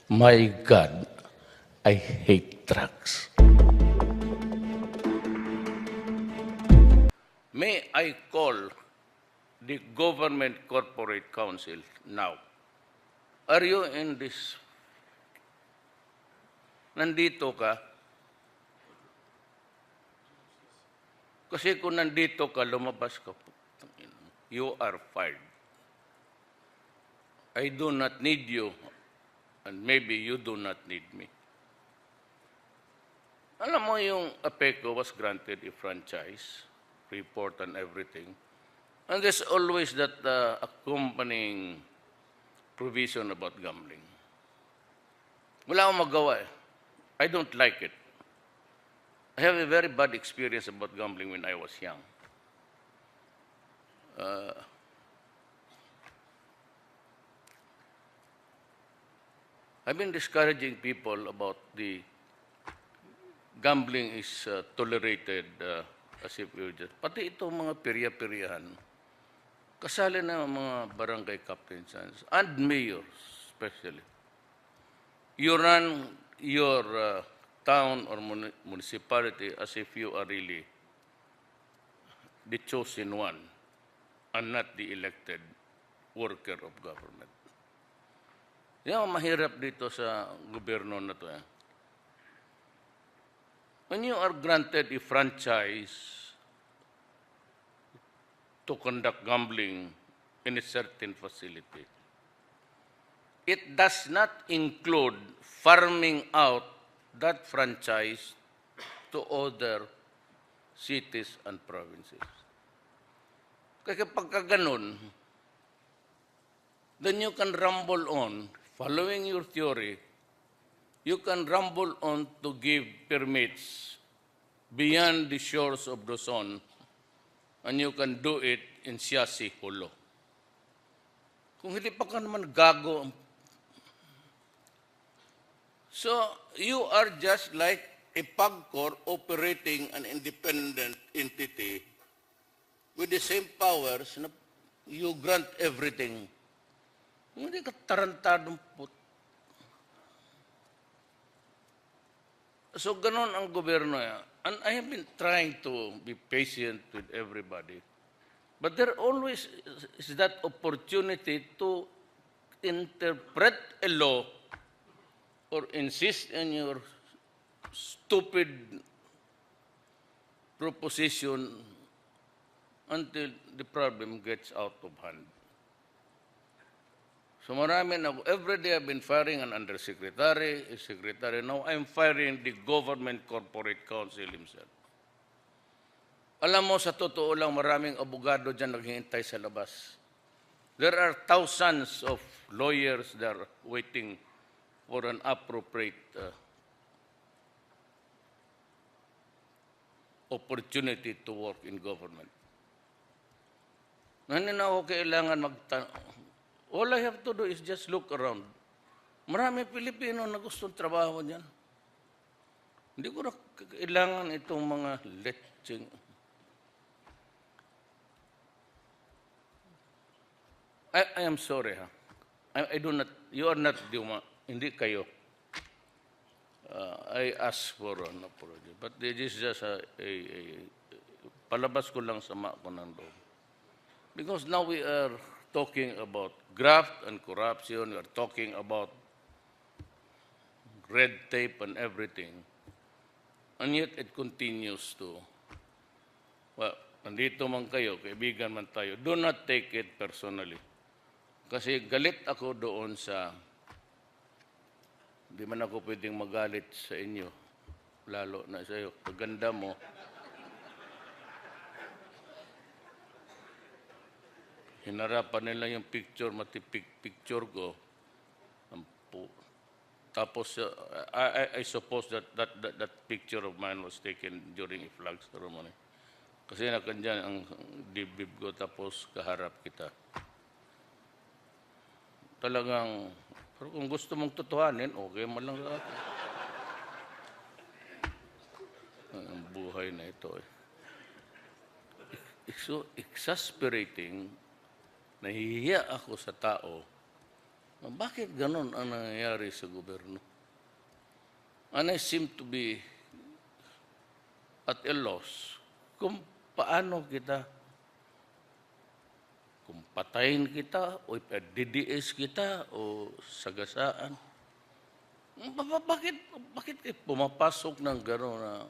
My God, I hate drugs. May I call the Government Corporate Council now? Are you in this? Nandito ka? Kasi kung nandito ka, lumabas ka, you are fired. I do not need you, and maybe you do not need me. Alam mo yung APECO was granted a franchise, report and everything. And there's always that accompanying provision about gambling. Wala akong magawa eh. I don't like it. I have a very bad experience about gambling when I was young. I've been discouraging people about the gambling is tolerated as if you just, pati itong mga pirya-piryahan, kasali na mga barangay captains and mayors especially. You run your town or municipality as if you are really the chosen one and not the elected worker of government. Yan ang mahirap dito sa gobyerno na to. When you are granted a franchise to conduct gambling in a certain facility, it does not include farming out that franchise to other cities and provinces. Kasi pagka ganun, then you can rumble on, following your theory, you can rumble on to give permits beyond the shores of Luzon, and you can do it in Siasi, Hulo. Kung hindi pa ka naman gago. So, you are just like a PAGCOR operating an independent entity with the same powers na you grant everything. Hindi ka tarantadong put. So, ganon ang gobyerno yan. And I have been trying to be patient with everybody. But there always is that opportunity to interpret a law or insist on your stupid proposition until the problem gets out of hand. So marami na, every day I've been firing an undersecretary, a secretary. Now I'm firing the Government Corporate Council himself. Alam mo, sa totoo lang, maraming abogado dyan naghihintay sa labas. There are thousands of lawyers that are waiting for an appropriate opportunity to work in government. Hindi na ako kailangan magtanong. All I have to do is just look around. Marami Pilipino na gustong trabaho niyan. Hindi ko na kailangan itong mga lecheng. I am sorry, ha. I do not, you are not Duma, hindi kayo. I ask for an apology. But this is just palabas ko lang sa ko ng loob. Because now we are talking about graft and corruption, we are talking about red tape and everything. And yet it continues to, well, nandito man kayo, kaibigan man tayo, do not take it personally. Kasi galit ako doon sa, di man ako pwedeng magalit sa inyo, lalo na sa iyo. Paganda mo, hinarapan nila yung picture, picture ko. Tapos, I suppose that picture of mine was taken during a flag ceremony. Kasi nakandyan ang dibdib ko, tapos kaharap kita. Talagang, pero kung gusto mong totohanin, okay man lang sa akin. Ang buhay na ito eh. It's so exasperating. Nahihiya ako sa tao Bakit ganon ang nangyayari sa gobyerno? And I seem to be at a loss kung paano kita, kung patayin kita o DDS kita o sagasaan. Bakit pumapasok ng gano'n na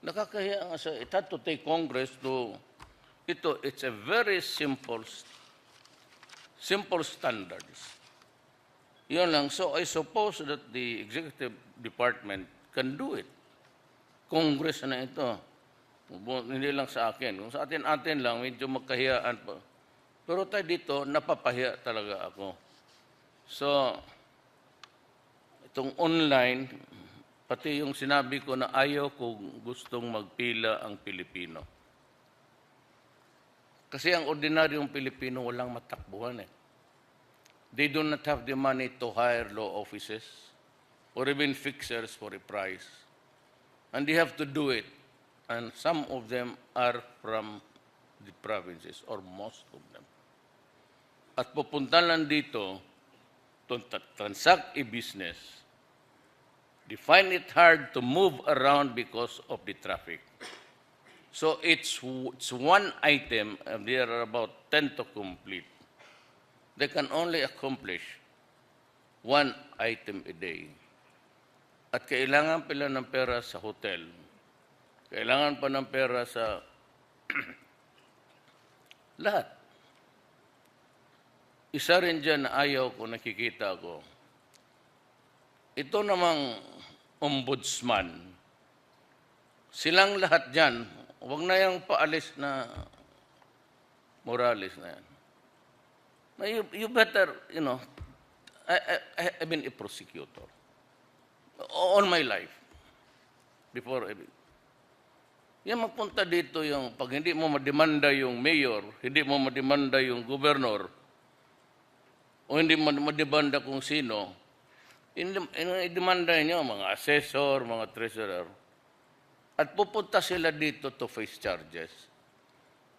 nakakahiya nga sa, it had to take Congress to, it's a very simple standards. Yun lang. So I suppose that the executive department can do it. Congress na ito. Hindi lang sa akin. Kung sa atin lang, medyo magkahiyaan pa. Pero tayo dito, napapahiya talaga ako. So, itong online, pati yung sinabi ko na ayaw kong gustong magpila ang Pilipino. Kasi ang ordinaryong Pilipino walang matakbuhan eh. They do not have the money to hire law offices or even fixers for a price. And they have to do it. And some of them are from the provinces, or most of them. At pupunta lang dito to transact a business. They find it hard to move around because of the traffic. So it's one item, and there are about 10 to complete. They can only accomplish one item a day. At kailangan pala ng pera sa hotel. Kailangan pa ng pera sa lahat. Isa rin dyan na ayaw ko, nakikita ko. Ito namang ombudsman. Silang lahat dyan, huwag na yung paalis na Morales na yan. You better, I've been a prosecutor all my life. Before yan magpunta dito yung, pag hindi mo mademanda yung mayor, hindi mo mademanda yung gobernador, o hindi mo mademanda kung sino, i-demanda nyo mga assessor, mga treasurer, at pupunta sila dito to face charges.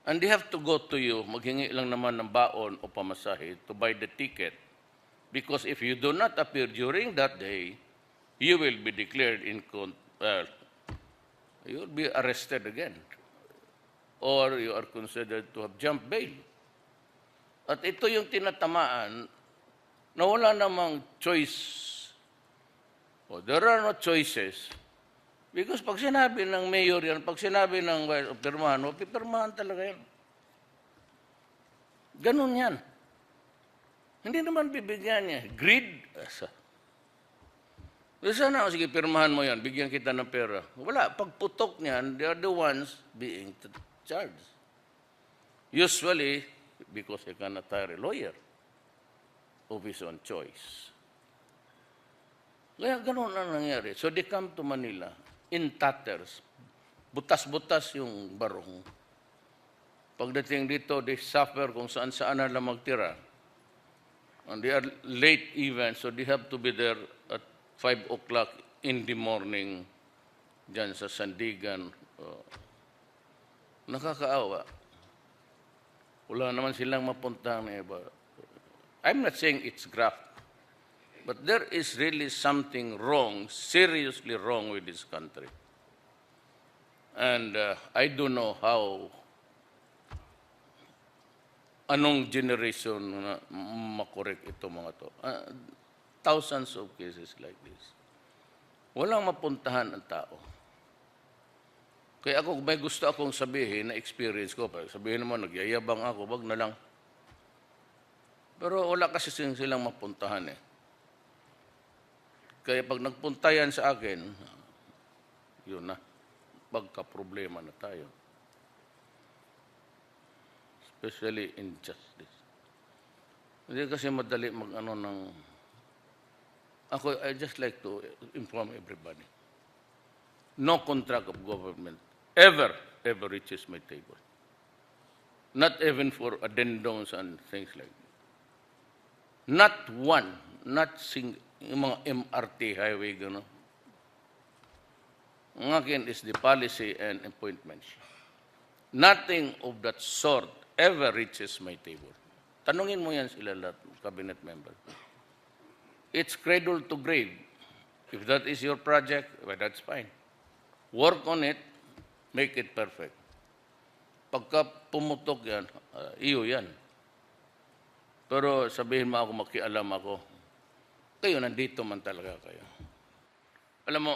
And they have to go to you, maghingi lang naman ng baon o pamasahe to buy the ticket. Because if you do not appear during that day, you will be declared you will be arrested again. Or you are considered to have jumped bail. At ito yung tinatamaan na wala namang choice. There are no choices. Because pag sinabi ng mayor yan, pag sinabi ng pirmahan, pipirmahan talaga yan. Ganun yan. Hindi naman bibigyan niya. Greed. Sana, sige, pirmahan mo yan, bigyan kita ng pera. Wala, pagputok niyan, they are the ones being charged. Usually, because they cannot hire a lawyer of his own choice. Kaya ganun ang nangyari. So they come to Manila in tatters. Butas-butas yung barong. Pagdating dito, they suffer kung saan-saan na lang magtira. And they are late even, so they have to be there at 5 o'clock in the morning dyan sa Sandigan. Nakakaawa. Wala naman silang mapuntahan na iba. I'm not saying it's graft, but there is really something wrong, seriously wrong with this country. And I don't know how, anong generation na makorek ito mga to. Thousands of cases like this. Walang mapuntahan ang tao. Kaya ako, may gusto akong sabihin na experience ko. Sabihin naman, nagyayabang ako, wag na lang. Pero wala kasi silang mapuntahan eh. Kaya pag nagpunta yan sa akin, yun na, pagka-problema na tayo. Especially injustice. Hindi kasi madali mag-ano ng... I just like to inform everybody. No contract of government ever reaches my table. Not even for addendums and things like that. Not one, yung mga MRT highway, gano'n. Ang akin is the policy and appointments. Nothing of that sort ever reaches my table. Tanungin mo yan sila lahat, cabinet members. It's cradle to grave. If that is your project, well, that's fine. Work on it, make it perfect. Pagka pumutok yan, iyo yan. Pero sabihin mo ako, makialam ako, kayo nandito man talaga kayo. Alam mo,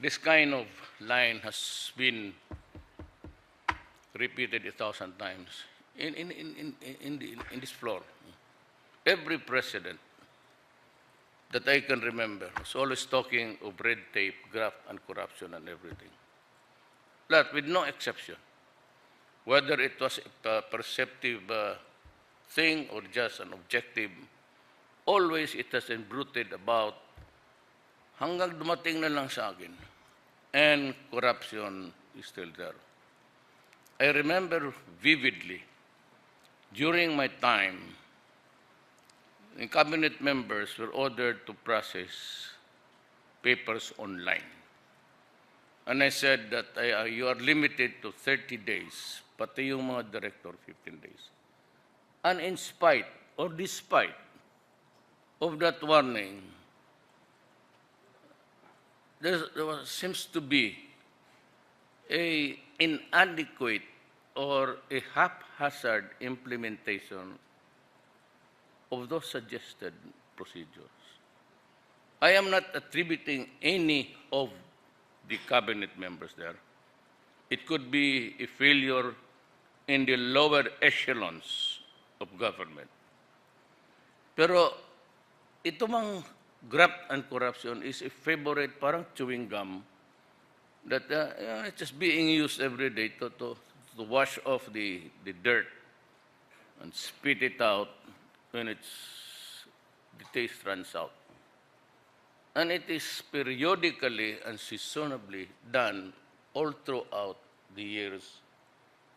this kind of line has been repeated 1,000 times in this floor. Every president that I can remember was always talking of red tape, graft, and corruption and everything. That with no exception. Whether it was a perceptive thing or just an objective, always it has been bruited about hanggang dumating na lang sa akin. And corruption is still there. I remember vividly, during my time, the cabinet members were ordered to process papers online. And I said that you are limited to 30 days, pati yung mga director, 15 days. And in spite or despite of that warning, seems to be a inadequate or a haphazard implementation of those suggested procedures. I am not attributing any of the cabinet members there. It could be a failure in the lower echelons of government. Pero ito mang graft and corruption is a favorite, parang chewing gum, that it's just being used every day to wash off the dirt and spit it out when the taste runs out. And it is periodically and seasonably done all throughout the years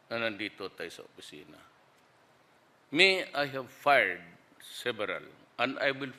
na nandito tayo sa opisina. Me, I have fired several, and I will